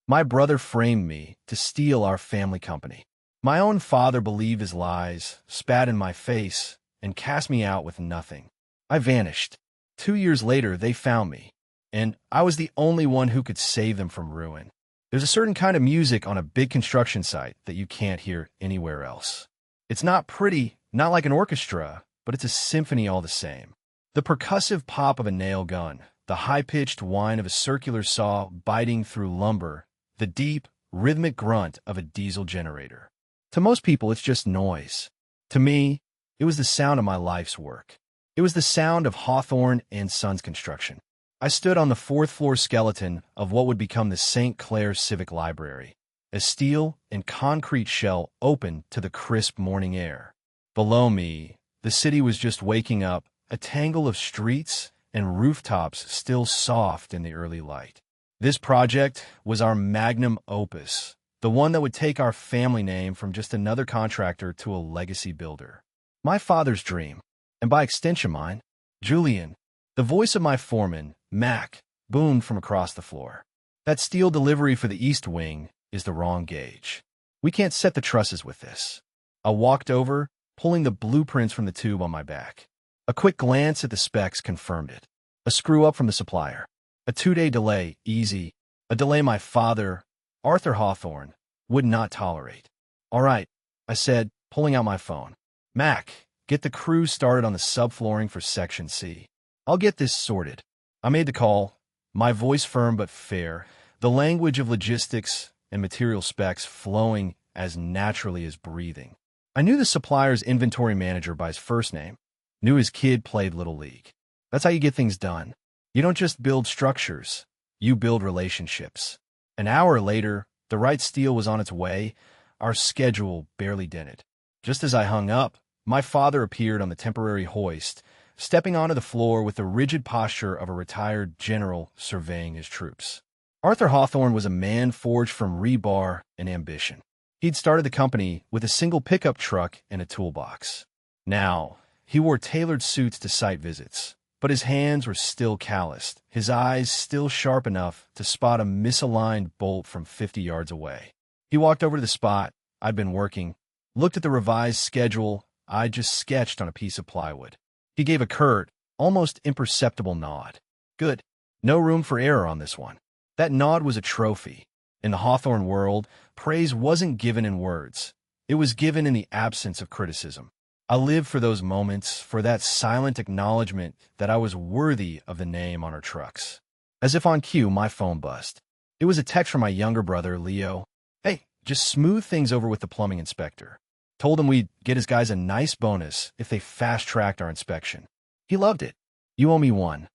My brother framed me to steal our family company. My own father believed his lies, spat in my face, and cast me out with nothing. I vanished. 2 years later, they found me, and I was the only one who could save them from ruin. There's a certain kind of music on a big construction site that you can't hear anywhere else. It's not pretty, not like an orchestra, but it's a symphony all the same. The percussive pop of a nail gun, the high-pitched whine of a circular saw biting through lumber, the deep, rhythmic grunt of a diesel generator. To most people, it's just noise. To me, it was the sound of my life's work. It was the sound of Hawthorne and Sons construction. I stood on the fourth-floor skeleton of what would become the St. Clair Civic Library, a steel and concrete shell open to the crisp morning air. Below me, the city was just waking up, a tangle of streets and rooftops still soft in the early light. This project was our magnum opus, the one that would take our family name from just another contractor to a legacy builder. My father's dream, and by extension mine, Julian, the voice of my foreman, Mac, boomed from across the floor. That steel delivery for the East Wing is the wrong gauge. We can't set the trusses with this. I walked over, pulling the blueprints from the tube on my back. A quick glance at the specs confirmed it. A screw-up from the supplier. A 2-day delay, easy. A delay my father, Arthur Hawthorne, would not tolerate. All right, I said, pulling out my phone. Mac, get the crew started on the subflooring for Section C. I'll get this sorted. I made the call, my voice firm but fair, the language of logistics and material specs flowing as naturally as breathing. I knew the supplier's inventory manager by his first name, knew his kid played Little League. That's how you get things done. You don't just build structures, you build relationships. An hour later, the right steel was on its way. Our schedule barely dented. Just as I hung up, my father appeared on the temporary hoist, stepping onto the floor with the rigid posture of a retired general surveying his troops. Arthur Hawthorne was a man forged from rebar and ambition. He'd started the company with a single pickup truck and a toolbox. Now, he wore tailored suits to site visits, but his hands were still calloused, his eyes still sharp enough to spot a misaligned bolt from 50 yards away. He walked over to the spot I'd been working, looked at the revised schedule I'd just sketched on a piece of plywood. He gave a curt, almost imperceptible nod. Good. No room for error on this one. That nod was a trophy. In the Hawthorne world, praise wasn't given in words. It was given in the absence of criticism. I lived for those moments, for that silent acknowledgement that I was worthy of the name on our trucks. As if on cue, my phone buzzed. It was a text from my younger brother, Leo. Hey, just smooth things over with the plumbing inspector. Told him we'd get his guys a nice bonus if they fast-tracked our inspection. He loved it. You owe me one.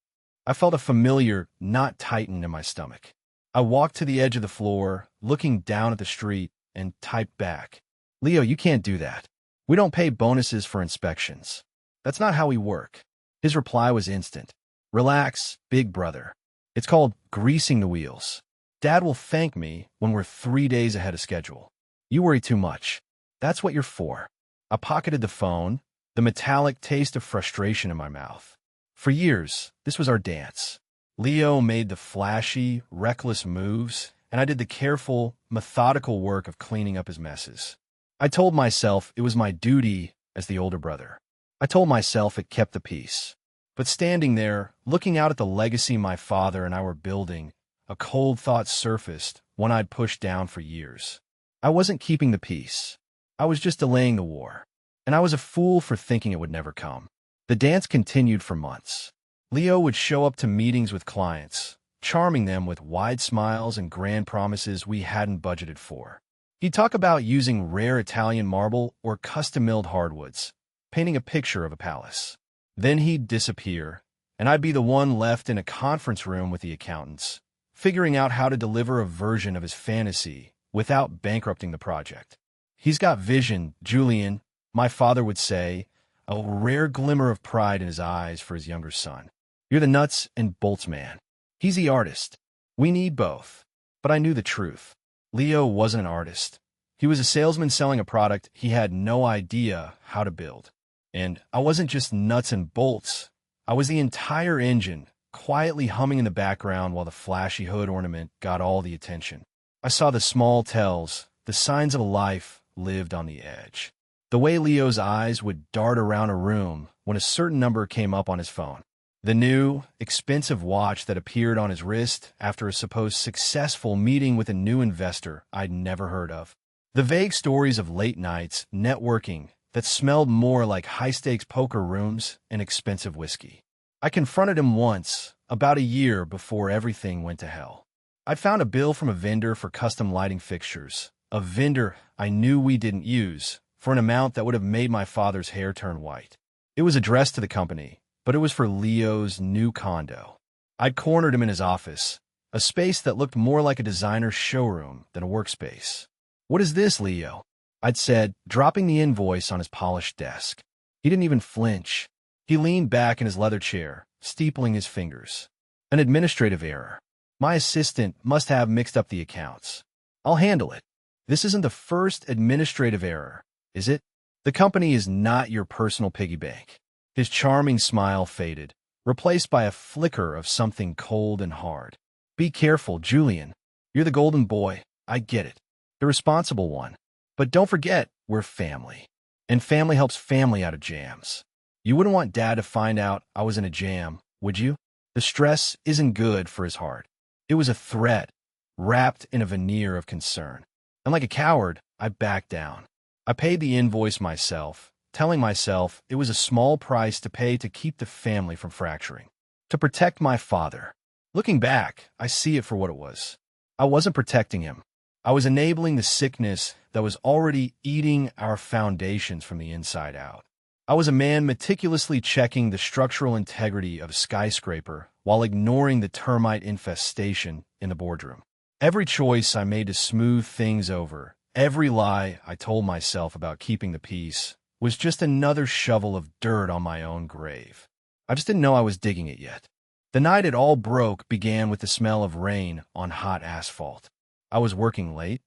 I felt a familiar knot tighten in my stomach. I walked to the edge of the floor, looking down at the street, and typed back. Leo, you can't do that. We don't pay bonuses for inspections. That's not how we work. His reply was instant. Relax, big brother. It's called greasing the wheels. Dad will thank me when we're 3 days ahead of schedule. You worry too much. That's what you're for. I pocketed the phone, the metallic taste of frustration in my mouth. For years, this was our dance. Leo made the flashy, reckless moves, and I did the careful, methodical work of cleaning up his messes. I told myself it was my duty as the older brother. I told myself it kept the peace. But standing there, looking out at the legacy my father and I were building, a cold thought surfaced, one I'd pushed down for years. I wasn't keeping the peace. I was just delaying the war. And I was a fool for thinking it would never come. The dance continued for months. Leo would show up to meetings with clients, charming them with wide smiles and grand promises we hadn't budgeted for. He'd talk about using rare Italian marble or custom-milled hardwoods, painting a picture of a palace. Then he'd disappear, and I'd be the one left in a conference room with the accountants, figuring out how to deliver a version of his fantasy without bankrupting the project. He's got vision, Julian, my father would say, a rare glimmer of pride in his eyes for his younger son. You're the nuts and bolts man. He's the artist. We need both. But I knew the truth. Leo wasn't an artist. He was a salesman selling a product he had no idea how to build. And I wasn't just nuts and bolts. I was the entire engine, quietly humming in the background while the flashy hood ornament got all the attention. I saw the small tells, the signs of a life lived on the edge. The way Leo's eyes would dart around a room when a certain number came up on his phone. The new, expensive watch that appeared on his wrist after a supposed successful meeting with a new investor I'd never heard of. The vague stories of late nights, networking, that smelled more like high-stakes poker rooms and expensive whiskey. I confronted him once, about a year before everything went to hell. I'd found a bill from a vendor for custom lighting fixtures, a vendor I knew we didn't use, for an amount that would have made my father's hair turn white. It was addressed to the company, but it was for Leo's new condo. I'd cornered him in his office, a space that looked more like a designer's showroom than a workspace. "What is this, Leo?" I'd said, dropping the invoice on his polished desk. He didn't even flinch. He leaned back in his leather chair, steepling his fingers. "An administrative error. My assistant must have mixed up the accounts. I'll handle it." "This isn't the first administrative error, is it? The company is not your personal piggy bank." His charming smile faded, replaced by a flicker of something cold and hard. "Be careful, Julian. You're the golden boy. I get it. The responsible one. But don't forget, we're family. And family helps family out of jams. You wouldn't want Dad to find out I was in a jam, would you?" The stress isn't good for his heart. It was a threat, wrapped in a veneer of concern. And like a coward, I backed down. I paid the invoice myself, telling myself it was a small price to pay to keep the family from fracturing. To protect my father. Looking back, I see it for what it was. I wasn't protecting him. I was enabling the sickness that was already eating our foundations from the inside out. I was a man meticulously checking the structural integrity of a skyscraper while ignoring the termite infestation in the boardroom. Every choice I made to smooth things over, every lie I told myself about keeping the peace, was just another shovel of dirt on my own grave. I just didn't know I was digging it yet. The night it all broke began with the smell of rain on hot asphalt. I was working late,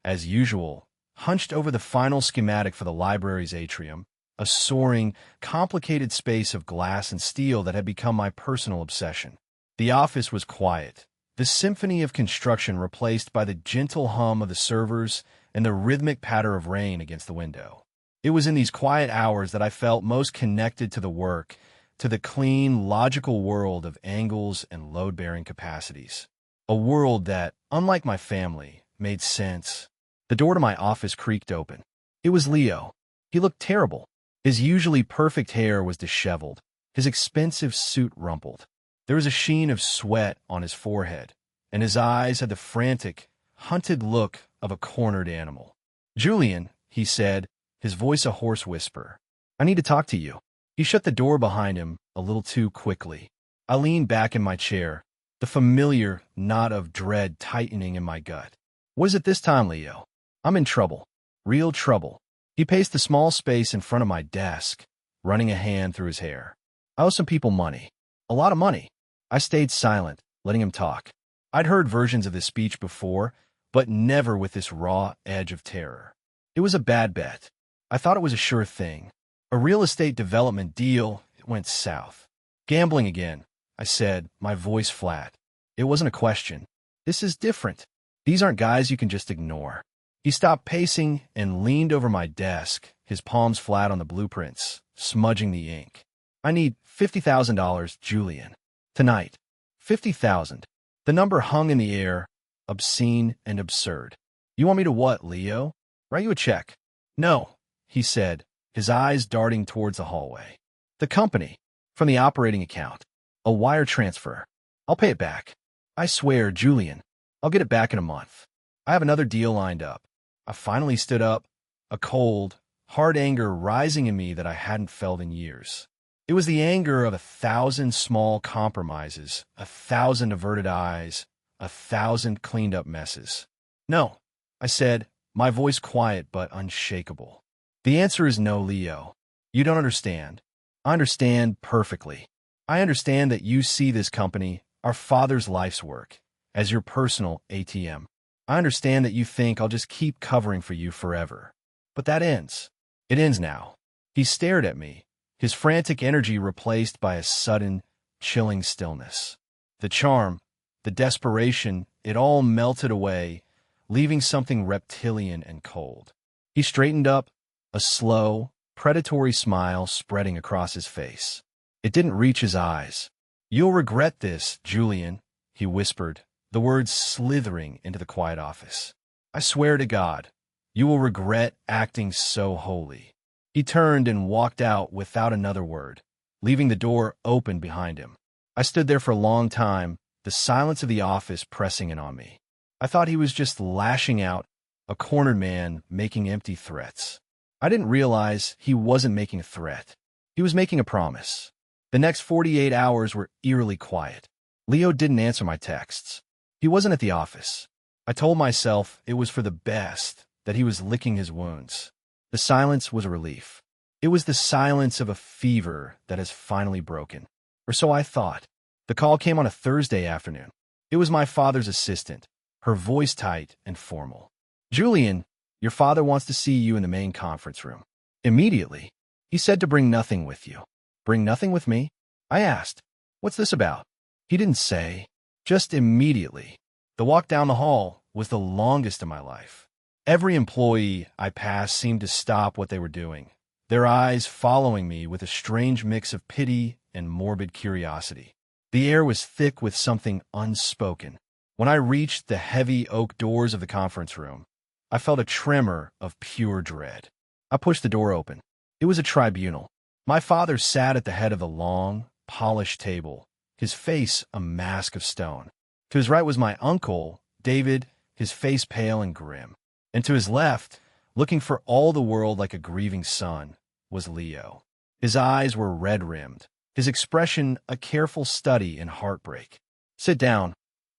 as usual, hunched over the final schematic for the library's atrium, a soaring, complicated space of glass and steel that had become my personal obsession. The office was quiet, the symphony of construction replaced by the gentle hum of the servers and the rhythmic patter of rain against the window. It was in these quiet hours that I felt most connected to the work, to the clean, logical world of angles and load-bearing capacities. A world that, unlike my family, made sense. The door to my office creaked open. It was Leo. He looked terrible. His usually perfect hair was disheveled, his expensive suit rumpled. There was a sheen of sweat on his forehead, and his eyes had the frantic, hunted look of a cornered animal. "Julian," he said, his voice a hoarse whisper, "I need to talk to you." He shut the door behind him a little too quickly. I leaned back in my chair, the familiar knot of dread tightening in my gut. "What is it this time, Leo?" "I'm in trouble. Real trouble." He paced the small space in front of my desk, running a hand through his hair. "I owe some people money. A lot of money." I stayed silent, letting him talk. I'd heard versions of this speech before, but never with this raw edge of terror. It was a bad bet. I thought it was a sure thing. A real estate development deal. It went south. "Gambling again," I said, my voice flat. It wasn't a question. "This is different. These aren't guys you can just ignore." He stopped pacing and leaned over my desk, his palms flat on the blueprints, smudging the ink. "I need $50,000, Julian. Tonight. 50,000. The number hung in the air, obscene and absurd. "You want me to what, Leo? Write you a check?" "No," he said, his eyes darting towards the hallway. "The company. From the operating account. A wire transfer. I'll pay it back. I swear, Julian, I'll get it back in a month. I have another deal lined up." I finally stood up, a cold, hard anger rising in me that I hadn't felt in years. It was the anger of 1,000 small compromises, 1,000 averted eyes, 1,000 cleaned-up messes. "No," I said, my voice quiet but unshakable. "The answer is no, Leo. You don't understand. I understand perfectly. I understand that you see this company, our father's life's work, as your personal ATM. I understand that you think I'll just keep covering for you forever. But that ends. It ends now." He stared at me, his frantic energy replaced by a sudden, chilling stillness. The charm, the desperation, it all melted away leaving something reptilian and cold. He straightened up, a slow, predatory smile spreading across his face. It didn't reach his eyes. "You'll regret this, Julian," he whispered, the words slithering into the quiet office. "I swear to God, you will regret acting so holy." He turned and walked out without another word, leaving the door open behind him. I stood there for a long time, the silence of the office pressing in on me. I thought he was just lashing out, a cornered man making empty threats. I didn't realize he wasn't making a threat. He was making a promise. The next 48 hours were eerily quiet. Leo didn't answer my texts. He wasn't at the office. I told myself it was for the best, that he was licking his wounds. The silence was a relief. It was the silence of a fever that has finally broken. Or so I thought. The call came on a Thursday afternoon. It was my father's assistant, her voice tight and formal. "Julian, your father wants to see you in the main conference room." Immediately, he said to bring nothing with you. "Bring nothing with me?" I asked. "What's this about?" He didn't say. Just immediately. The walk down the hall was the longest of my life. Every employee I passed seemed to stop what they were doing, their eyes following me with a strange mix of pity and morbid curiosity. The air was thick with something unspoken. When I reached the heavy oak doors of the conference room, I felt a tremor of pure dread. I pushed the door open. It was a tribunal. My father sat at the head of the long, polished table, his face a mask of stone. To his right was my uncle, David, his face pale and grim. And to his left, looking for all the world like a grieving son, was Leo. His eyes were red-rimmed, his expression a careful study in heartbreak. "Sit down,"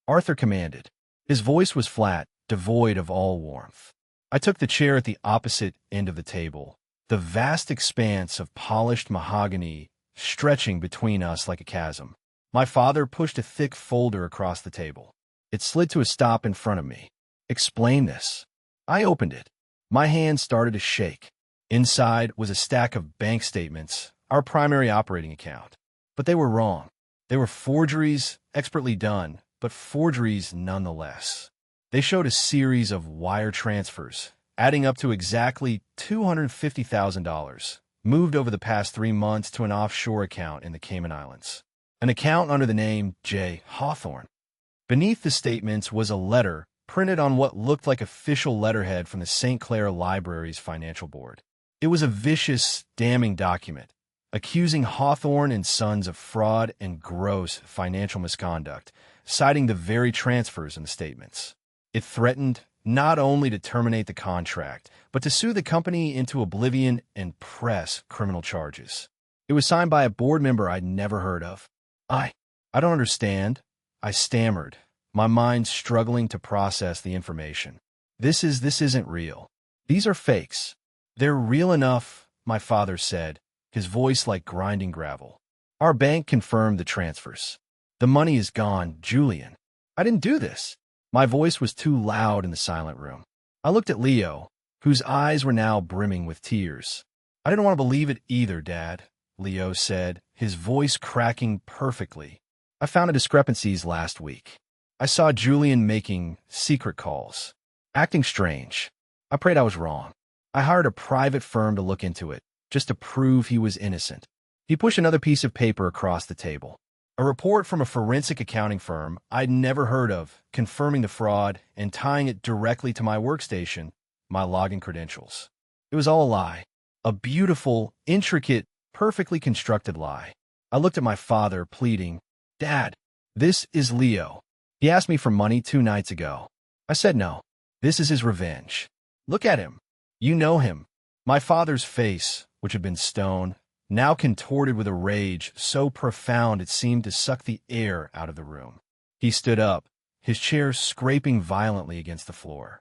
Arthur commanded. His voice was flat, devoid of all warmth. I took the chair at the opposite end of the table, the vast expanse of polished mahogany stretching between us like a chasm. My father pushed a thick folder across the table. It slid to a stop in front of me. "Explain this." I opened it. My hand started to shake. Inside was a stack of bank statements, our primary operating account. But they were wrong. They were forgeries, expertly done, but forgeries nonetheless. They showed a series of wire transfers, adding up to exactly $250,000, moved over the past 3 months to an offshore account in the Cayman Islands. An account under the name J. Hawthorne. Beneath the statements was a letter printed on what looked like official letterhead from the St. Clair Library's financial board. It was a vicious, damning document, accusing Hawthorne and Sons of fraud and gross financial misconduct, citing the very transfers in the statements. It threatened not only to terminate the contract, but to sue the company into oblivion and press criminal charges. It was signed by a board member I'd never heard of. I don't understand," I stammered, my mind struggling to process the information. This isn't real. These are fakes." "They're real enough," my father said, his voice like grinding gravel. "Our bank confirmed the transfers. The money is gone, Julian." "I didn't do this." My voice was too loud in the silent room. I looked at Leo, whose eyes were now brimming with tears. "I didn't want to believe it either, Dad," Leo said, his voice cracking perfectly. "I found discrepancies last week. I saw Julian making secret calls, acting strange. I prayed I was wrong. I hired a private firm to look into it, just to prove he was innocent." He pushed another piece of paper across the table. A report from a forensic accounting firm I'd never heard of, confirming the fraud and tying it directly to my workstation, my login credentials. It was all a lie. A beautiful, intricate, perfectly constructed lie. I looked at my father, pleading, "Dad, this is Leo. He asked me for money 2 nights ago." I said no. This is his revenge. Look at him. You know him. My father's face, which had been stone, now contorted with a rage so profound it seemed to suck the air out of the room. He stood up, his chair scraping violently against the floor.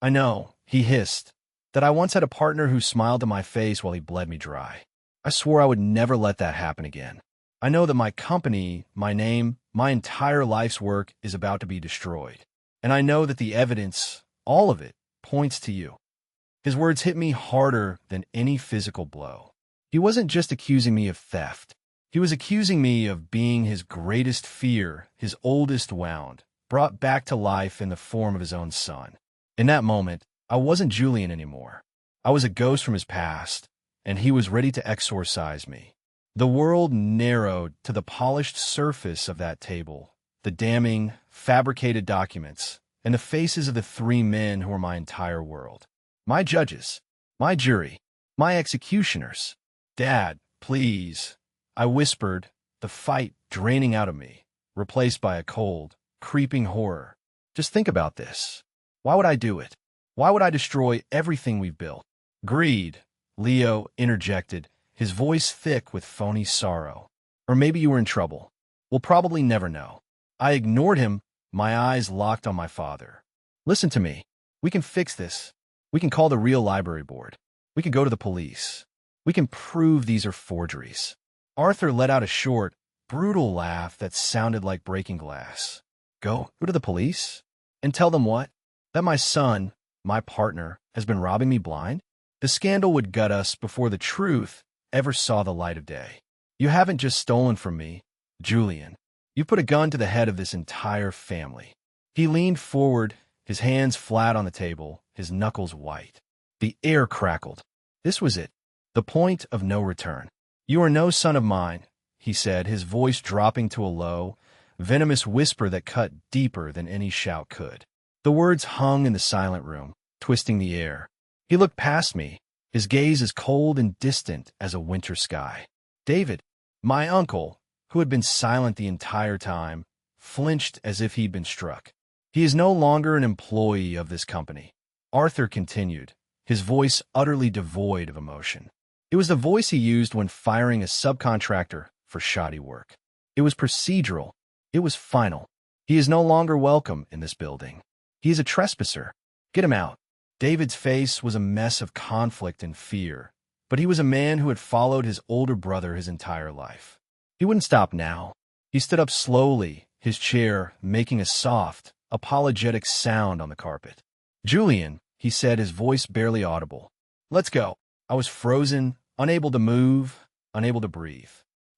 "I know," he hissed, "that I once had a partner who smiled to my face while he bled me dry. I swore I would never let that happen again. I know that my company, my name, my entire life's work is about to be destroyed. And I know that the evidence, all of it, points to you." His words hit me harder than any physical blow. He wasn't just accusing me of theft. He was accusing me of being his greatest fear, his oldest wound, brought back to life in the form of his own son. In that moment, I wasn't Julian anymore. I was a ghost from his past, and he was ready to exorcise me. The world narrowed to the polished surface of that table, the damning, fabricated documents, and the faces of the three men who were my entire world. My judges, my jury, my executioners. Dad, please, I whispered, the fight draining out of me, replaced by a cold, creeping horror. Just think about this. Why would I do it? Why would I destroy everything we've built? Greed, Leo interjected, his voice thick with phony sorrow. Or maybe you were in trouble. We'll probably never know. I ignored him, my eyes locked on my father. Listen to me. We can fix this. We can call the real library board. We can go to the police. We can prove these are forgeries. Arthur let out a short, brutal laugh that sounded like breaking glass. Go to the police? And tell them what? That my son, my partner, has been robbing me blind? The scandal would gut us before the truth ever saw the light of day. You haven't just stolen from me, Julian. You put a gun to the head of this entire family. He leaned forward, his hands flat on the table, his knuckles white. The air crackled. This was it, the point of no return. You are no son of mine, he said, his voice dropping to a low, venomous whisper that cut deeper than any shout could. The words hung in the silent room, twisting the air. He looked past me, his gaze as cold and distant as a winter sky. David, my uncle, who had been silent the entire time, flinched as if he'd been struck. He is no longer an employee of this company. Arthur continued, his voice utterly devoid of emotion. It was the voice he used when firing a subcontractor for shoddy work. It was procedural. It was final. He is no longer welcome in this building. He is a trespasser. Get him out. David's face was a mess of conflict and fear, but he was a man who had followed his older brother his entire life. He wouldn't stop now. He stood up slowly, his chair making a soft, apologetic sound on the carpet. Julian, he said, his voice barely audible. Let's go. I was frozen, unable to move, unable to breathe.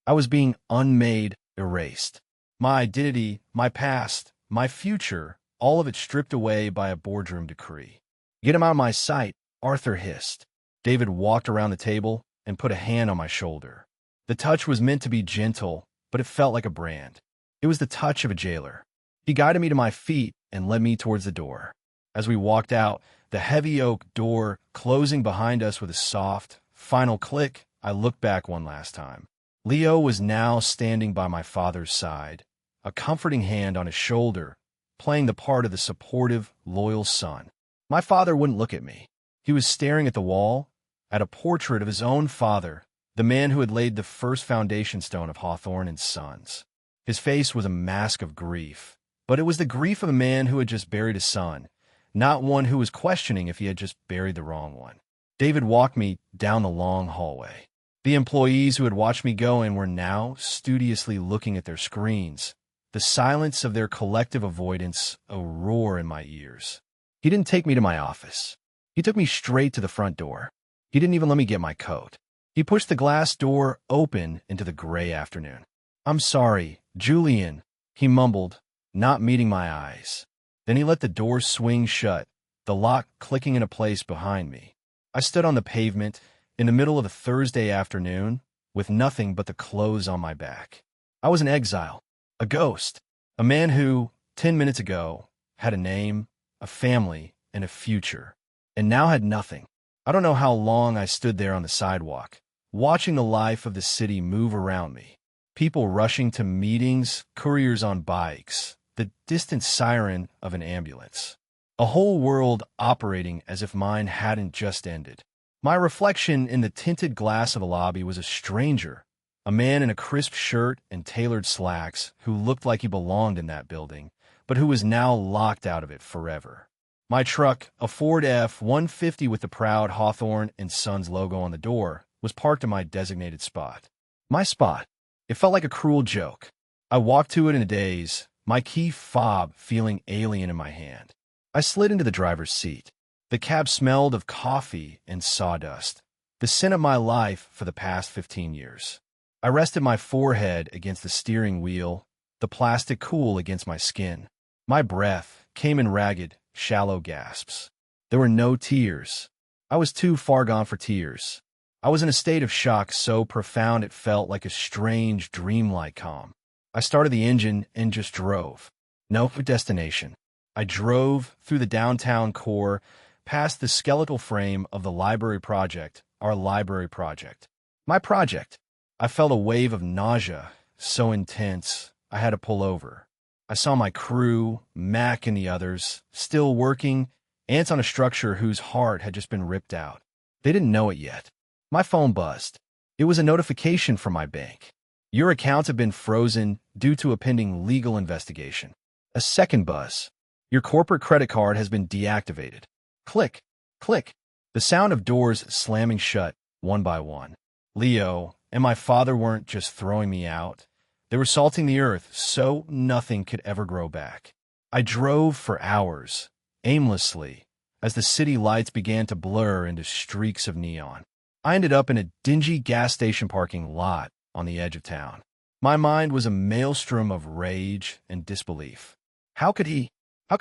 I was being unmade, erased. My identity, my past, my future, all of it stripped away by a boardroom decree. Get him out of my sight, Arthur hissed. David walked around the table and put a hand on my shoulder. The touch was meant to be gentle, but it felt like a brand. It was the touch of a jailer. He guided me to my feet and led me towards the door. As we walked out, the heavy oak door closing behind us with a soft, final click, I looked back one last time. Leo was now standing by my father's side, a comforting hand on his shoulder, playing the part of the supportive, loyal son. My father wouldn't look at me. He was staring at the wall, at a portrait of his own father, the man who had laid the first foundation stone of Hawthorne and Sons. His face was a mask of grief, but it was the grief of a man who had just buried a son, not one who was questioning if he had just buried the wrong one. David walked me down the long hallway. The employees who had watched me go in were now studiously looking at their screens, the silence of their collective avoidance a roar in my ears. He didn't take me to my office. He took me straight to the front door. He didn't even let me get my coat. He pushed the glass door open into the gray afternoon. I'm sorry, Julian, he mumbled, not meeting my eyes. Then he let the door swing shut, the lock clicking into place behind me. I stood on the pavement in the middle of a Thursday afternoon with nothing but the clothes on my back. I was an exile, a ghost, a man who, 10 minutes ago, had a name, a family, and a future, and now had nothing. I don't know how long I stood there on the sidewalk, watching the life of the city move around me. People rushing to meetings, couriers on bikes, the distant siren of an ambulance. A whole world operating as if mine hadn't just ended. My reflection in the tinted glass of the lobby was a stranger, a man in a crisp shirt and tailored slacks who looked like he belonged in that building, but who was now locked out of it forever. My truck, a Ford F-150 with the proud Hawthorne and Sons logo on the door, was parked in my designated spot. My spot. It felt like a cruel joke. I walked to it in a daze, my key fob feeling alien in my hand. I slid into the driver's seat. The cab smelled of coffee and sawdust, the scent of my life for the past 15 years. I rested my forehead against the steering wheel, the plastic cool against my skin. My breath came in ragged, shallow gasps. There were no tears. I was too far gone for tears. I was in a state of shock so profound it felt like a strange, dreamlike calm. I started the engine and just drove. No destination. I drove through the downtown core, past the skeletal frame of the library project, our library project. My project. I felt a wave of nausea, so intense, I had to pull over. I saw my crew, Mac and the others, still working, ants on a structure whose heart had just been ripped out. They didn't know it yet. My phone buzzed. It was a notification from my bank. Your accounts have been frozen due to a pending legal investigation. A second buzz. Your corporate credit card has been deactivated. Click, click. The sound of doors slamming shut, one by one. Leo and my father weren't just throwing me out. They were salting the earth so nothing could ever grow back. I drove for hours, aimlessly, as the city lights began to blur into streaks of neon. I ended up in a dingy gas station parking lot on the edge of town. My mind was a maelstrom of rage and disbelief. How could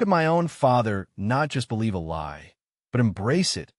my own father not just believe a lie, but embrace it,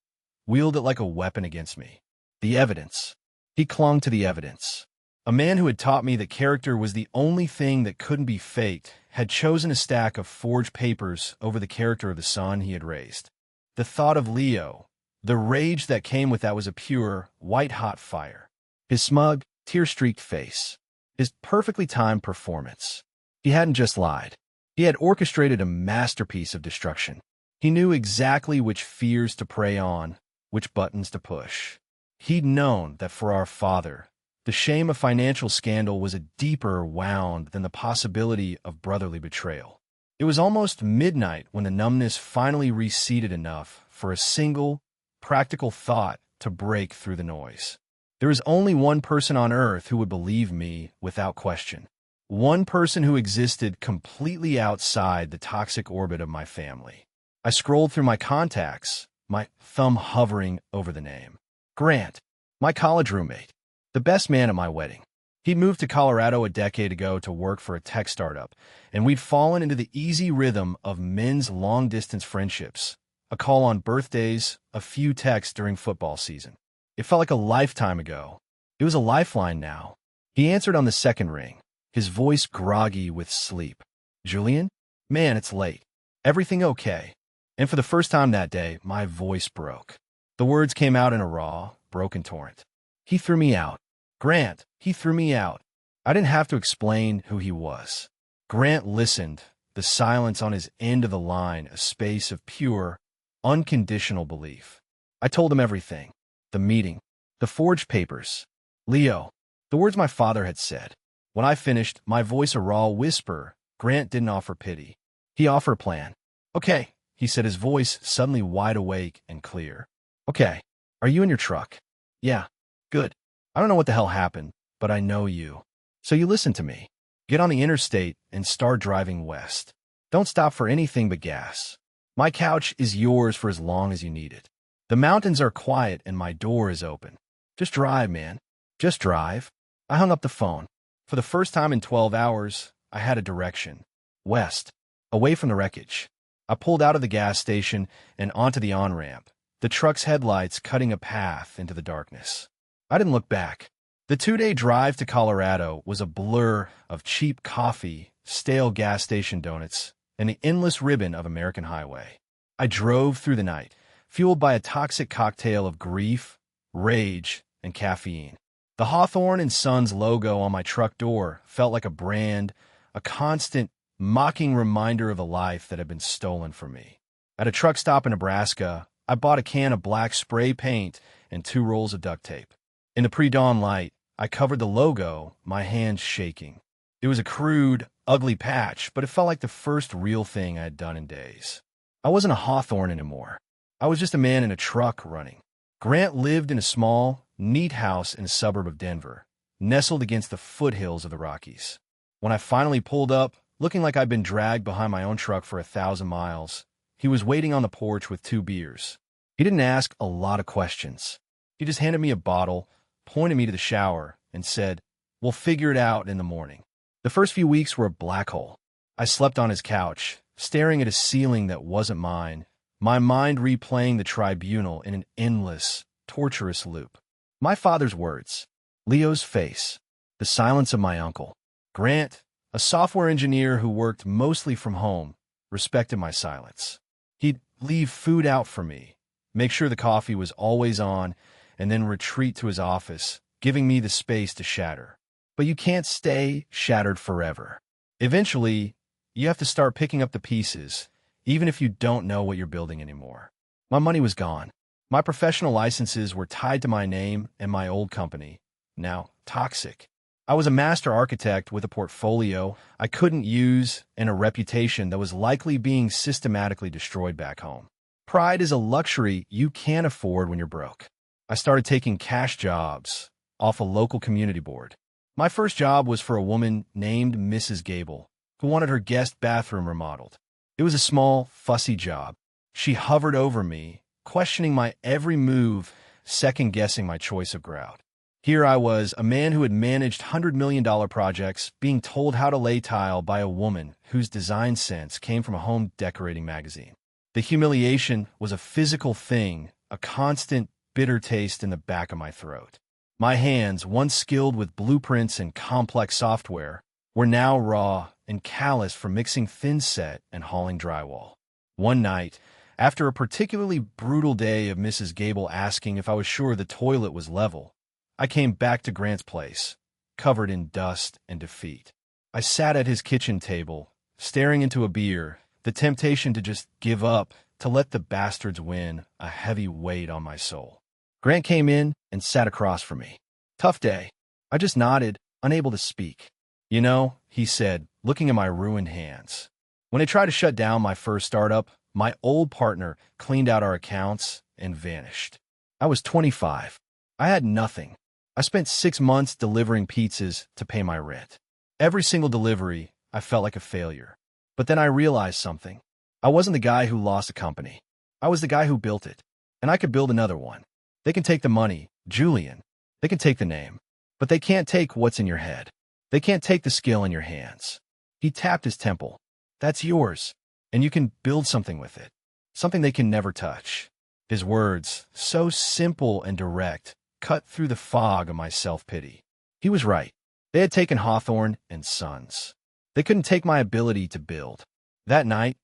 wield it like a weapon against me? The evidence. He clung to the evidence. A man who had taught me that character was the only thing that couldn't be faked had chosen a stack of forged papers over the character of the son he had raised. The thought of Leo, the rage that came with that was a pure, white-hot fire. His smug, tear-streaked face. His perfectly timed performance. He hadn't just lied. He had orchestrated a masterpiece of destruction. He knew exactly which fears to prey on, which buttons to push. He'd known that for our father, the shame of financial scandal was a deeper wound than the possibility of brotherly betrayal. It was almost midnight when the numbness finally receded enough for a single, practical thought to break through the noise. There is only one person on earth who would believe me without question. One person who existed completely outside the toxic orbit of my family. I scrolled through my contacts, my thumb hovering over the name. Grant, my college roommate, the best man at my wedding. He'd moved to Colorado a decade ago to work for a tech startup, and we'd fallen into the easy rhythm of men's long-distance friendships, a call on birthdays, a few texts during football season. It felt like a lifetime ago. It was a lifeline now. He answered on the second ring, his voice groggy with sleep. Julian? Man, it's late. Everything okay? And for the first time that day, my voice broke. The words came out in a raw, broken torrent. He threw me out. Grant, he threw me out. I didn't have to explain who he was. Grant listened, the silence on his end of the line, a space of pure, unconditional belief. I told him everything. The meeting, the forged papers. Leo, the words my father had said. When I finished, my voice a raw whisper, Grant didn't offer pity. He offered a plan. Okay, he said, his voice suddenly wide awake and clear. Okay, are you in your truck? Yeah, good. I don't know what the hell happened, but I know you. So you listen to me. Get on the interstate and start driving west. Don't stop for anything but gas. My couch is yours for as long as you need it. The mountains are quiet and my door is open. Just drive, man. Just drive. I hung up the phone. For the first time in 12 hours, I had a direction. West. Away from the wreckage. I pulled out of the gas station and onto the on-ramp, the truck's headlights cutting a path into the darkness. I didn't look back. The 2-day drive to Colorado was a blur of cheap coffee, stale gas station donuts, and the endless ribbon of American highway. I drove through the night, fueled by a toxic cocktail of grief, rage, and caffeine. The Hawthorne and Sons logo on my truck door felt like a brand, a constant, mocking reminder of a life that had been stolen from me. At a truck stop in Nebraska, I bought a can of black spray paint and 2 rolls of duct tape. In the pre-dawn light, I covered the logo, my hands shaking. It was a crude, ugly patch, but it felt like the first real thing I had done in days. I wasn't a Hawthorne anymore. I was just a man in a truck running. Grant lived in a small, neat house in a suburb of Denver, nestled against the foothills of the Rockies. When I finally pulled up, looking like I'd been dragged behind my own truck for 1,000 miles, he was waiting on the porch with 2 beers. He didn't ask a lot of questions. He just handed me a bottle, pointed me to the shower, and said, "We'll figure it out in the morning." The first few weeks were a black hole. I slept on his couch, staring at a ceiling that wasn't mine, my mind replaying the tribunal in an endless, torturous loop. My father's words, Leo's face, the silence of my uncle. Grant, a software engineer who worked mostly from home, respected my silence. He'd leave food out for me, make sure the coffee was always on, and then retreat to his office, giving me the space to shatter. But you can't stay shattered forever. Eventually, you have to start picking up the pieces, even if you don't know what you're building anymore. My money was gone. My professional licenses were tied to my name and my old company, now toxic. I was a master architect with a portfolio I couldn't use and a reputation that was likely being systematically destroyed back home. Pride is a luxury you can't afford when you're broke. I started taking cash jobs off a local community board. My first job was for a woman named Mrs. Gable, who wanted her guest bathroom remodeled. It was a small, fussy job. She hovered over me, questioning my every move, second-guessing my choice of grout. Here I was, a man who had managed $100 million projects, being told how to lay tile by a woman whose design sense came from a home decorating magazine. The humiliation was a physical thing, a constant, bitter taste in the back of my throat. My hands, once skilled with blueprints and complex software, were now raw and calloused from mixing thin set and hauling drywall. One night, after a particularly brutal day of Mrs. Gable asking if I was sure the toilet was level, I came back to Grant's place, covered in dust and defeat. I sat at his kitchen table, staring into a beer, the temptation to just give up, to let the bastards win, a heavy weight on my soul. Grant came in and sat across from me. Tough day. I just nodded, unable to speak. You know, he said, looking at my ruined hands. When I tried to shut down my first startup, my old partner cleaned out our accounts and vanished. I was 25. I had nothing. I spent 6 months delivering pizzas to pay my rent. Every single delivery, I felt like a failure. But then I realized something. I wasn't the guy who lost a company. I was the guy who built it. And I could build another one. They can take the money, Julian. They can take the name. But they can't take what's in your head. They can't take the skill in your hands. He tapped his temple. That's yours. And you can build something with it. Something they can never touch. His words, so simple and direct, cut through the fog of my self-pity. He was right. They had taken Hawthorne and Sons. They couldn't take my ability to build. That night,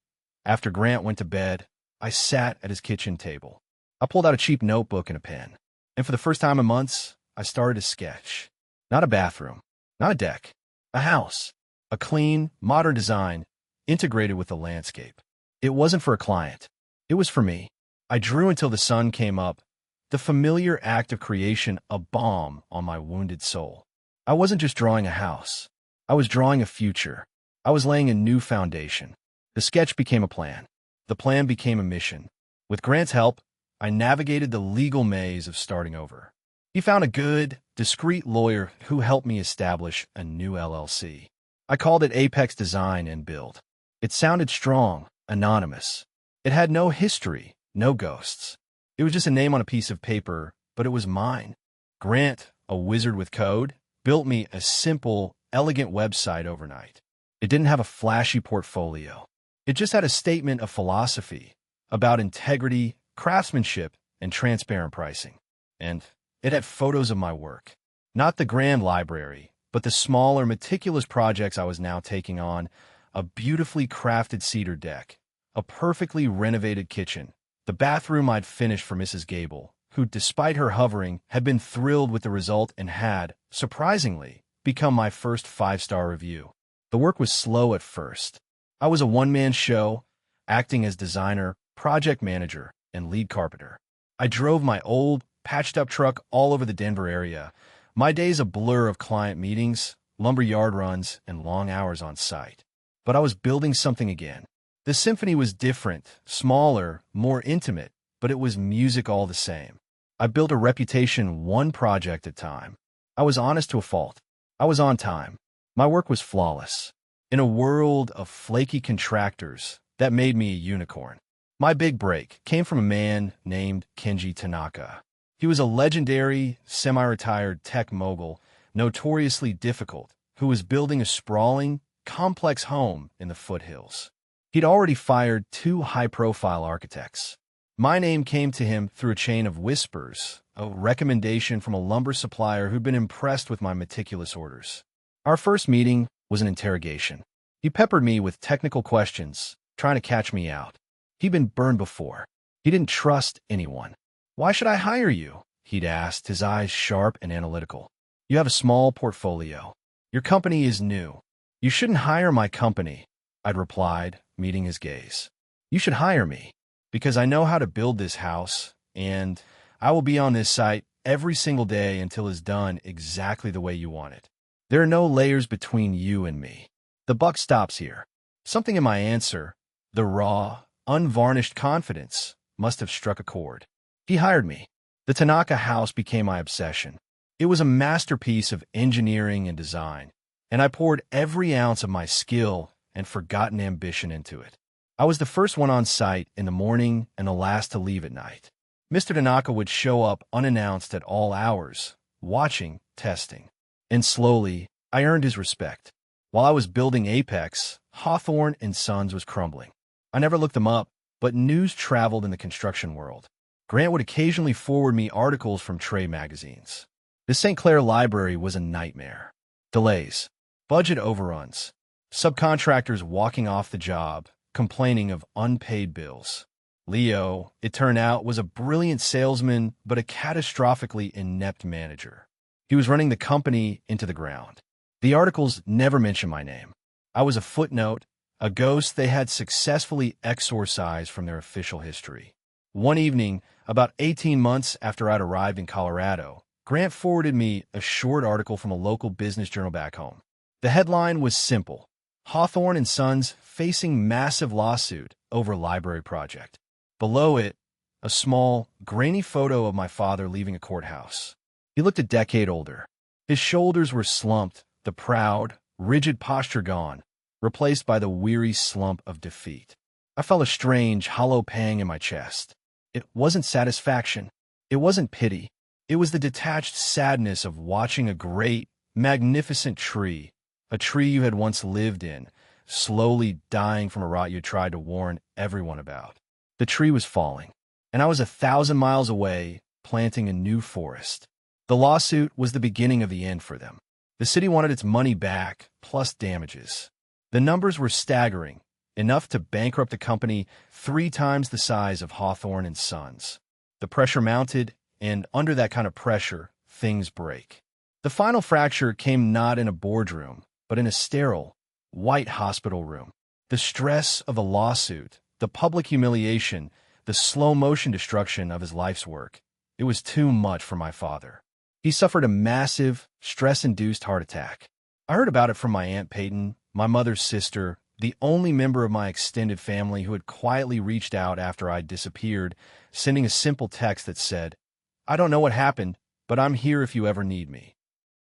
after Grant went to bed, I sat at his kitchen table. I pulled out a cheap notebook and a pen. And for the first time in months, I started to sketch. Not a bathroom, not a deck, a house. A clean, modern design, integrated with the landscape. It wasn't for a client. It was for me. I drew until the sun came up, the familiar act of creation a balm on my wounded soul. I wasn't just drawing a house. I was drawing a future. I was laying a new foundation. The sketch became a plan. The plan became a mission. With Grant's help, I navigated the legal maze of starting over. He found a good, discreet lawyer who helped me establish a new LLC. I called it Apex Design and Build. It sounded strong, anonymous. It had no history, no ghosts. It was just a name on a piece of paper, but it was mine. Grant, a wizard with code, built me a simple, elegant website overnight. It didn't have a flashy portfolio. It just had a statement of philosophy about integrity, craftsmanship, and transparent pricing. And it had photos of my work. Not the grand library, but the smaller, meticulous projects I was now taking on, a beautifully crafted cedar deck, a perfectly renovated kitchen, the bathroom I'd finished for Mrs. Gable, who, despite her hovering, had been thrilled with the result and had, surprisingly, become my first 5-star review. The work was slow at first. I was a one-man show, acting as designer, project manager, and lead carpenter. I drove my old, patched-up truck all over the Denver area, my days a blur of client meetings, lumber yard runs, and long hours on site. But I was building something again. The symphony was different, smaller, more intimate, but it was music all the same. I built a reputation one project at a time. I was honest to a fault. I was on time. My work was flawless. In a world of flaky contractors, that made me a unicorn. My big break came from a man named Kenji Tanaka. He was a legendary, semi-retired tech mogul, notoriously difficult, who was building a sprawling, complex home in the foothills. He'd already fired 2 high-profile architects. My name came to him through a chain of whispers, a recommendation from a lumber supplier who'd been impressed with my meticulous orders. Our first meeting was an interrogation. He peppered me with technical questions, trying to catch me out. He'd been burned before. He didn't trust anyone. "Why should I hire you?" he'd asked, his eyes sharp and analytical. "You have a small portfolio. Your company is new. You shouldn't hire my company," I'd replied, meeting his gaze. "You should hire me, because I know how to build this house, and I will be on this site every single day until it's done exactly the way you want it. There are no layers between you and me. The buck stops here." Something in my answer, the raw, unvarnished confidence, must have struck a chord. He hired me. The Tanaka house became my obsession. It was a masterpiece of engineering and design, and I poured every ounce of my skill and forgotten ambition into it. I was the first one on site in the morning and the last to leave at night. Mr. Tanaka would show up unannounced at all hours, watching, testing. And slowly, I earned his respect. While I was building Apex, Hawthorne and Sons was crumbling. I never looked them up, but news traveled in the construction world. Grant would occasionally forward me articles from trade magazines. The St. Clair Library was a nightmare. Delays, budget overruns, subcontractors walking off the job, complaining of unpaid bills. Leo, it turned out, was a brilliant salesman, but a catastrophically inept manager. He was running the company into the ground. The articles never mentioned my name. I was a footnote, a ghost they had successfully exorcised from their official history. One evening, about 18 months after I'd arrived in Colorado, Grant forwarded me a short article from a local business journal back home. The headline was simple: Hawthorne and Sons facing massive lawsuit over library project. Below it, a small, grainy photo of my father leaving a courthouse. He looked a decade older. His shoulders were slumped, the proud, rigid posture gone, replaced by the weary slump of defeat. I felt a strange, hollow pang in my chest. It wasn't satisfaction. It wasn't pity. It was the detached sadness of watching a great, magnificent tree, a tree you had once lived in, slowly dying from a rot you tried to warn everyone about. The tree was falling, and I was 1,000 miles away, planting a new forest. The lawsuit was the beginning of the end for them. The city wanted its money back, plus damages. The numbers were staggering, enough to bankrupt the company 3 times the size of Hawthorne and Sons. The pressure mounted, and under that kind of pressure, things break. The final fracture came not in a boardroom, but in a sterile, white hospital room. The stress of a lawsuit, the public humiliation, the slow-motion destruction of his life's work. It was too much for my father. He suffered a massive, stress-induced heart attack. I heard about it from my Aunt Peyton, my mother's sister, the only member of my extended family who had quietly reached out after I'd disappeared, sending a simple text that said, "I don't know what happened, but I'm here if you ever need me."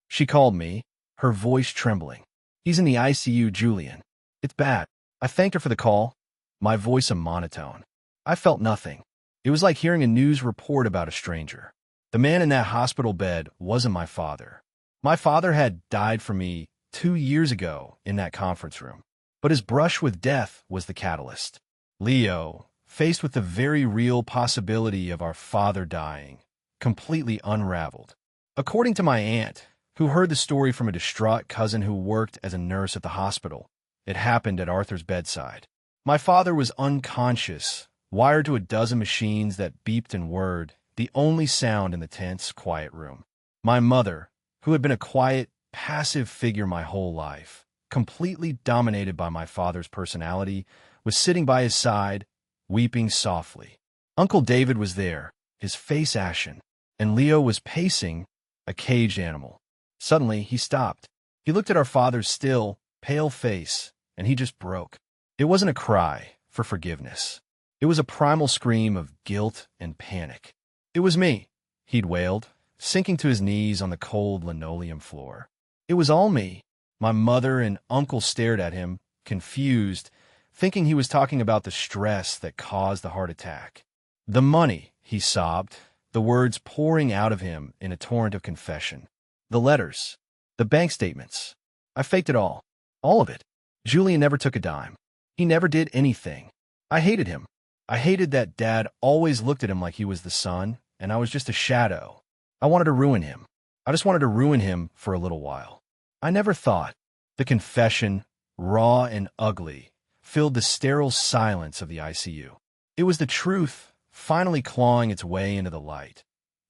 She called me, her voice trembling. "He's in the ICU, Julian. It's bad." I thanked her for the call, my voice a monotone. I felt nothing. It was like hearing a news report about a stranger. The man in that hospital bed wasn't my father. My father had died for me 2 years ago in that conference room. But his brush with death was the catalyst. Leo, faced with the very real possibility of our father dying, completely unraveled. According to my aunt, who heard the story from a distraught cousin who worked as a nurse at the hospital, it happened at Arthur's bedside. My father was unconscious, wired to a dozen machines that beeped and whirred, the only sound in the tense, quiet room. My mother, who had been a quiet, passive figure my whole life, completely dominated by my father's personality, was sitting by his side, weeping softly. Uncle David was there, his face ashen, and Leo was pacing, a caged animal. Suddenly, he stopped. He looked at our father's still, pale face, and he just broke. It wasn't a cry for forgiveness. It was a primal scream of guilt and panic. "It was me," he'd wailed, sinking to his knees on the cold linoleum floor. "It was all me." My mother and uncle stared at him, confused, thinking he was talking about the stress that caused the heart attack. "The money," he sobbed, the words pouring out of him in a torrent of confession. "The letters, the bank statements. I faked it all of it. Julian never took a dime. He never did anything. I hated him. I hated that Dad always looked at him like he was the sun, and I was just a shadow. I wanted to ruin him. I just wanted to ruin him for a little while. I never thought. The confession, raw and ugly, filled the sterile silence of the ICU. It was the truth finally clawing its way into the light.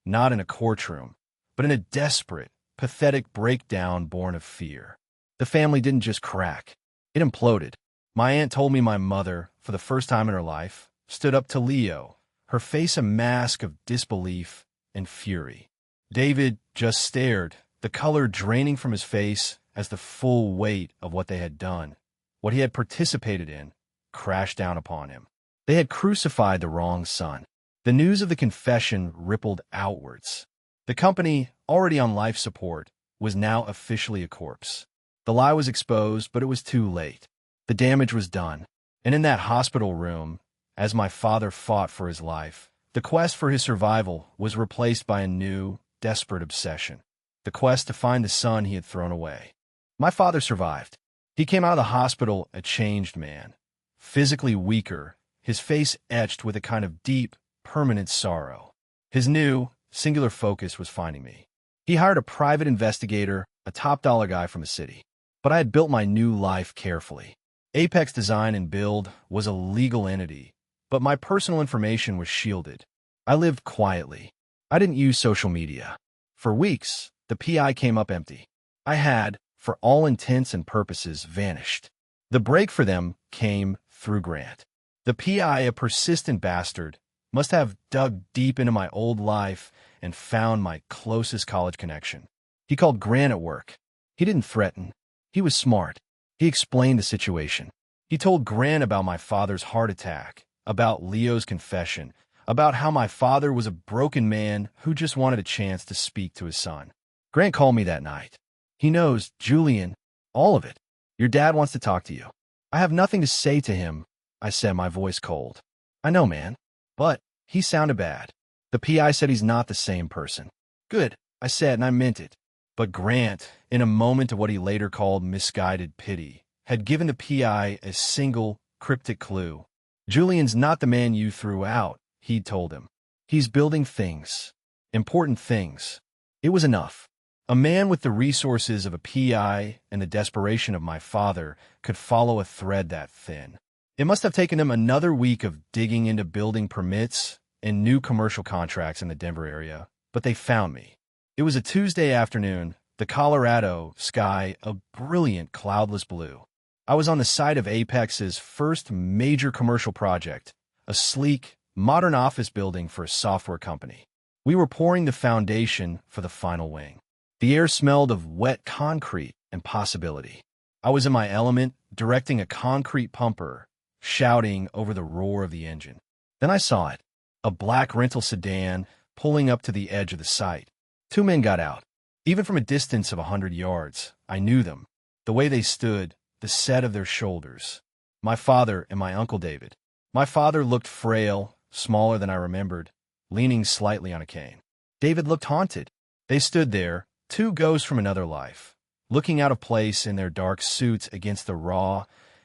Not in a courtroom, but in a desperate, pathetic breakdown born of fear. The family didn't just crack. It imploded. My aunt told me my mother, for the first time in her life, stood up to Leo, her face a mask of disbelief and fury. David just stared, the color draining from his face as the full weight of what they had done, what he had participated in, crashed down upon him. They had crucified the wrong son. The news of the confession rippled outwards. The company, already on life support, was now officially a corpse. The lie was exposed, but it was too late. The damage was done. And in that hospital room, as my father fought for his life, the quest for his survival was replaced by a new, desperate obsession. The quest to find the son he had thrown away. My father survived. He came out of the hospital a changed man, physically weaker, his face etched with a kind of deep, permanent sorrow. His new, singular focus was finding me. He hired a private investigator, a top-dollar guy from the city. But I had built my new life carefully. Apex Design and Build was a legal entity, but my personal information was shielded. I lived quietly. I didn't use social media. For weeks, the PI came up empty. I had, for all intents and purposes, vanished. The break for them came through Grant. The PI, a persistent bastard, must have dug deep into my old life and found my closest college connection. He called Grant at work. He didn't threaten. He was smart. He explained the situation. He told Grant about my father's heart attack, about Leo's confession, about how my father was a broken man who just wanted a chance to speak to his son. Grant called me that night. He knows, Julian, all of it. Your dad wants to talk to you. I have nothing to say to him, I said, my voice cold. I know, man. But he sounded bad. The PI said he's not the same person. Good, I said, and I meant it. But Grant, in a moment of what he later called misguided pity, had given the PI a single, cryptic clue. Julian's not the man you threw out, he'd told him. He's building things. Important things. It was enough. A man with the resources of a PI and the desperation of my father could follow a thread that thin. It must have taken him another week of digging into building permits and new commercial contracts in the Denver area, but they found me. It was a Tuesday afternoon, the Colorado sky a brilliant cloudless blue. I was on the site of Apex's first major commercial project, a sleek, modern office building for a software company. We were pouring the foundation for the final wing. The air smelled of wet concrete and possibility. I was in my element, directing a concrete pumper, shouting over the roar of the engine. Then I saw it, a black rental sedan pulling up to the edge of the site. Two men got out. Even from a distance of 100 yards, I knew them. The way they stood, the set of their shoulders. My father and my Uncle David. My father looked frail, smaller than I remembered, leaning slightly on a cane. David looked haunted. They stood there, two ghosts from another life, looking out of place in their dark suits against the raw,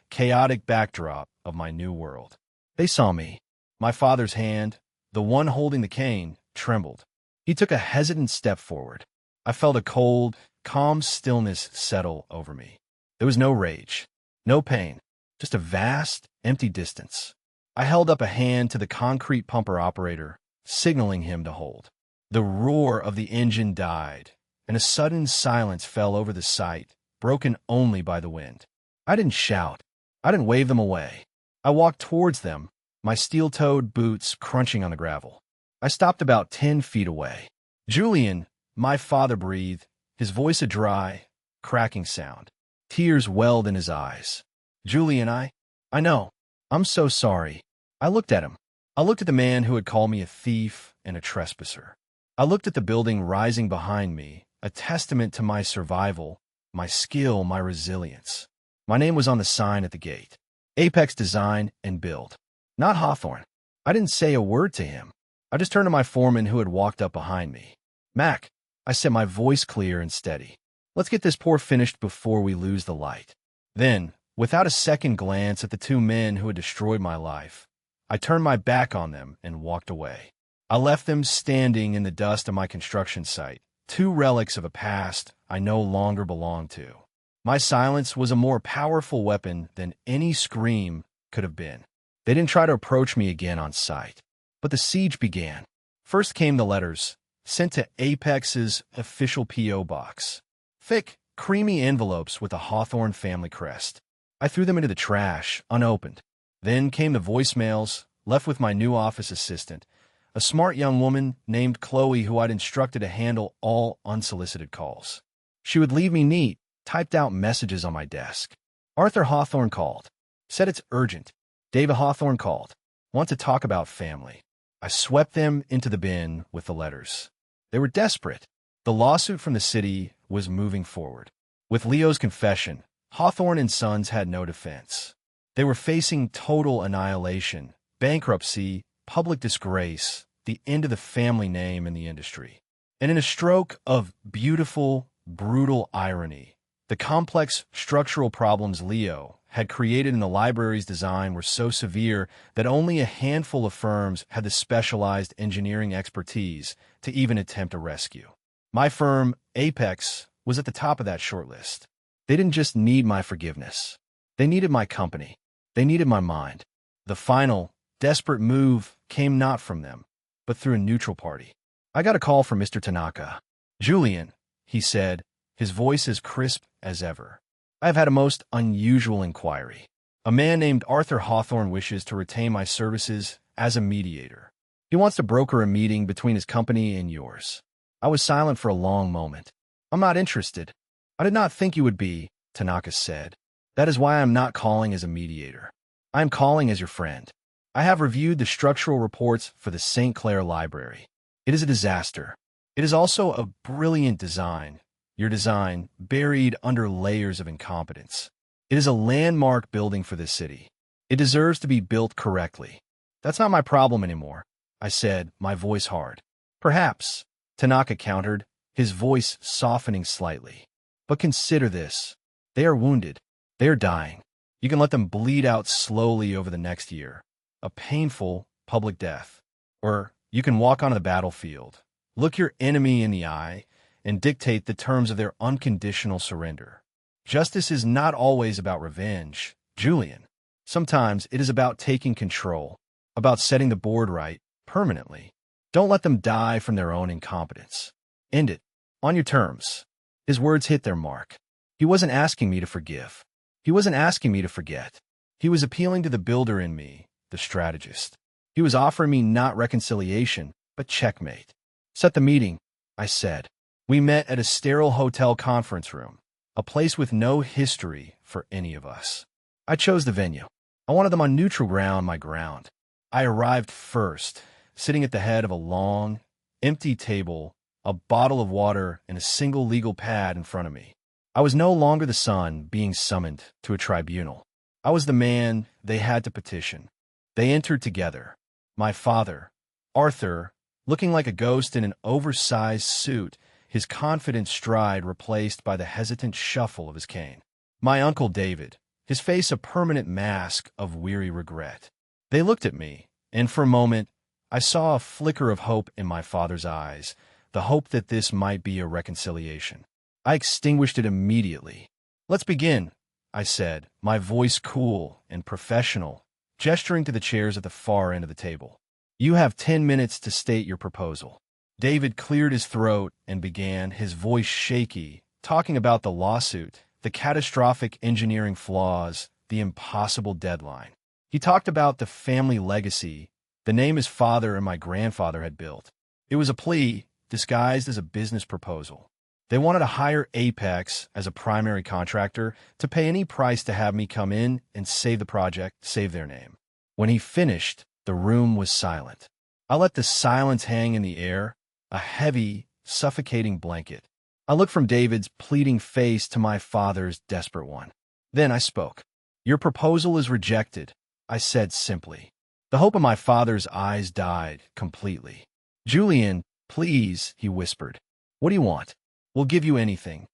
chaotic backdrop of my new world. They saw me. My father's hand, the one holding the cane, trembled. He took a hesitant step forward. I felt a cold, calm stillness settle over me. There was no rage, no pain, just a vast, empty distance. I held up a hand to the concrete pumper operator, signaling him to hold. The roar of the engine died, and a sudden silence fell over the site, broken only by the wind. I didn't shout. I didn't wave them away. I walked towards them, my steel-toed boots crunching on the gravel. I stopped about 10 feet away. Julian, my father breathed, his voice a dry, cracking sound. Tears welled in his eyes. Julian, I know. I'm so sorry. I looked at him. I looked at the man who had called me a thief and a trespasser. I looked at the building rising behind me, a testament to my survival, my skill, my resilience. My name was on the sign at the gate. Apex Design and Build. Not Hawthorne. I didn't say a word to him. I just turned to my foreman who had walked up behind me. Mac, I said, my voice clear and steady. Let's get this pour finished before we lose the light. Then, Without a second glance at the two men who had destroyed my life, I turned my back on them and walked away. I left them standing in the dust of my construction site, two relics of a past I no longer belonged to. My silence was a more powerful weapon than any scream could have been. They didn't try to approach me again on sight, but the siege began. First came the letters, sent to Apex's official P.O. box. Thick, creamy envelopes with a Hawthorne family crest. I threw them into the trash, unopened. Then came the voicemails, left with my new office assistant, a smart young woman named Chloe who I'd instructed to handle all unsolicited calls. She would leave me neat, typed-out messages on my desk. Arthur Hawthorne called. Said it's urgent. David Hawthorne called. Want to talk about family. I swept them into the bin with the letters. They were desperate. The lawsuit from the city was moving forward. With Leo's confession, Hawthorne and Sons had no defense. They were facing total annihilation, bankruptcy, public disgrace, the end of the family name in the industry. And in a stroke of beautiful, brutal irony, the complex structural problems Leo had created in the library's design were so severe that only a handful of firms had the specialized engineering expertise to even attempt a rescue. My firm, Apex, was at the top of that shortlist. They didn't just need my forgiveness. They needed my company. They needed my mind. The final, desperate move came not from them, but through a neutral party. I got a call from Mr. Tanaka. "Julian," he said, his voice as crisp as ever. "I have had a most unusual inquiry. A man named Arthur Hawthorne wishes to retain my services as a mediator. He wants to broker a meeting between his company and yours." I was silent for a long moment. "I'm not interested." "I did not think you would be," Tanaka said. "That is why I am not calling as a mediator. I am calling as your friend. I have reviewed the structural reports for the St. Clair Library. It is a disaster. It is also a brilliant design. Your design, buried under layers of incompetence. It is a landmark building for this city. It deserves to be built correctly." "That's not my problem anymore," I said, my voice hard. "Perhaps," Tanaka countered, his voice softening slightly. "But consider this. They are wounded. They are dying. You can let them bleed out slowly over the next year. A painful public death. Or you can walk onto the battlefield, look your enemy in the eye, and dictate the terms of their unconditional surrender. Justice is not always about revenge, Julian. Sometimes it is about taking control, about setting the board right, permanently. Don't let them die from their own incompetence. End it, on your terms." His words hit their mark. He wasn't asking me to forgive. He wasn't asking me to forget. He was appealing to the builder in me, the strategist. He was offering me not reconciliation, but checkmate. "Set the meeting," I said. We met at a sterile hotel conference room, a place with no history for any of us. I chose the venue. I wanted them on neutral ground, my ground. I arrived first, sitting at the head of a long, empty table, a bottle of water, and a single legal pad in front of me. I was no longer the son being summoned to a tribunal. I was the man they had to petition. They entered together. My father, Arthur, looking like a ghost in an oversized suit, his confident stride replaced by the hesitant shuffle of his cane. My uncle David, his face a permanent mask of weary regret. They looked at me, and for a moment, I saw a flicker of hope in my father's eyes, the hope that this might be a reconciliation. I extinguished it immediately. "Let's begin," I said, my voice cool and professional, gesturing to the chairs at the far end of the table. "You have 10 minutes to state your proposal." David cleared his throat and began, his voice shaky, talking about the lawsuit, the catastrophic engineering flaws, the impossible deadline. He talked about the family legacy, the name his father and my grandfather had built. It was a plea disguised as a business proposal. They wanted to hire Apex as a primary contractor to pay any price to have me come in and save the project, save their name. When he finished, the room was silent. I let the silence hang in the air, a heavy, suffocating blanket. I looked from David's pleading face to my father's desperate one. Then I spoke. "Your proposal is rejected," I said simply. The hope in my father's eyes died completely. "Julian, please," he whispered. "What do you want? We'll give you anything."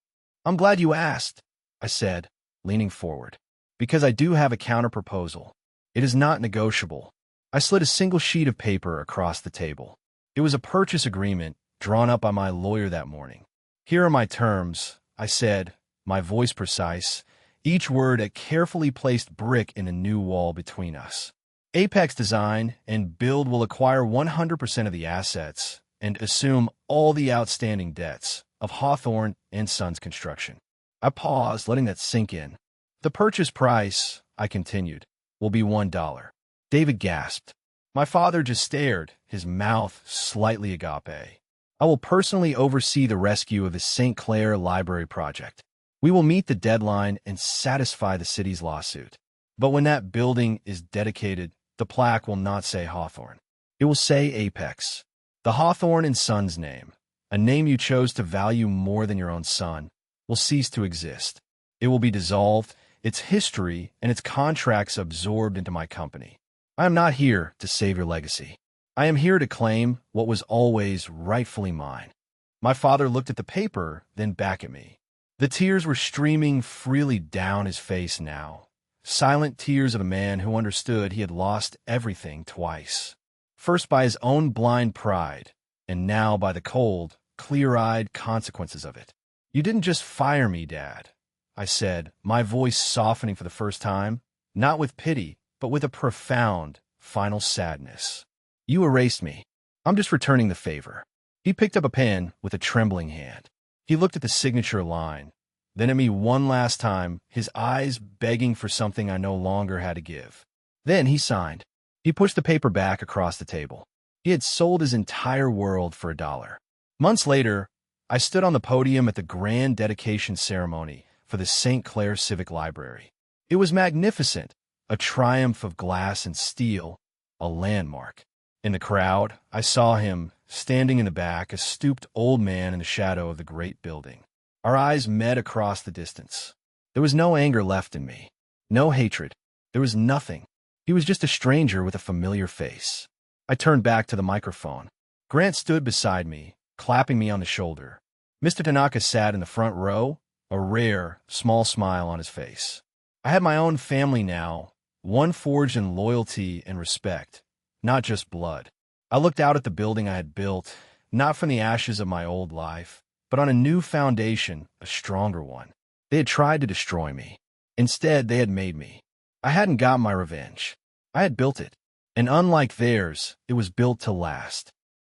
"I'm glad you asked," I said, leaning forward. Because I do have a counter-proposal. It is not negotiable. I slid a single sheet of paper across the table. It was a purchase agreement drawn up by my lawyer that morning. Here are my terms, I said, my voice precise, each word a carefully placed brick in a new wall between us. Apex Design and Build will acquire 100% of the assets and assume all the outstanding debts of Hawthorne and Sons Construction. I paused, letting that sink in. The purchase price, I continued, will be $1. David gasped. My father just stared, his mouth slightly agape. I will personally oversee the rescue of the St. Clair Library project. We will meet the deadline and satisfy the city's lawsuit. But when that building is dedicated, the plaque will not say Hawthorne. It will say Apex. The Hawthorne and Sons name, a name you chose to value more than your own son, will cease to exist. It will be dissolved, its history and its contracts absorbed into my company. I am not here to save your legacy. I am here to claim what was always rightfully mine. My father looked at the paper, then back at me. The tears were streaming freely down his face now, silent tears of a man who understood he had lost everything twice. First by his own blind pride, and now by the cold, clear-eyed consequences of it. You didn't just fire me, Dad, I said, my voice softening for the first time, not with pity, but with a profound, final sadness. You erased me. I'm just returning the favor. He picked up a pen with a trembling hand. He looked at the signature line, then at me one last time, his eyes begging for something I no longer had to give. Then he signed. He pushed the paper back across the table. He had sold his entire world for $1. Months later, I stood on the podium at the grand dedication ceremony for the St. Clair Civic Library. It was magnificent, a triumph of glass and steel, a landmark. In the crowd, I saw him, standing in the back, a stooped old man in the shadow of the great building. Our eyes met across the distance. There was no anger left in me, no hatred. There was nothing. He was just a stranger with a familiar face. I turned back to the microphone. Grant stood beside me, clapping me on the shoulder. Mr. Tanaka sat in the front row, a rare, small smile on his face. I had my own family now, one forged in loyalty and respect, not just blood. I looked out at the building I had built, not from the ashes of my old life, but on a new foundation, a stronger one. They had tried to destroy me. Instead, they had made me. I hadn't got my revenge. I had built it. And unlike theirs, it was built to last.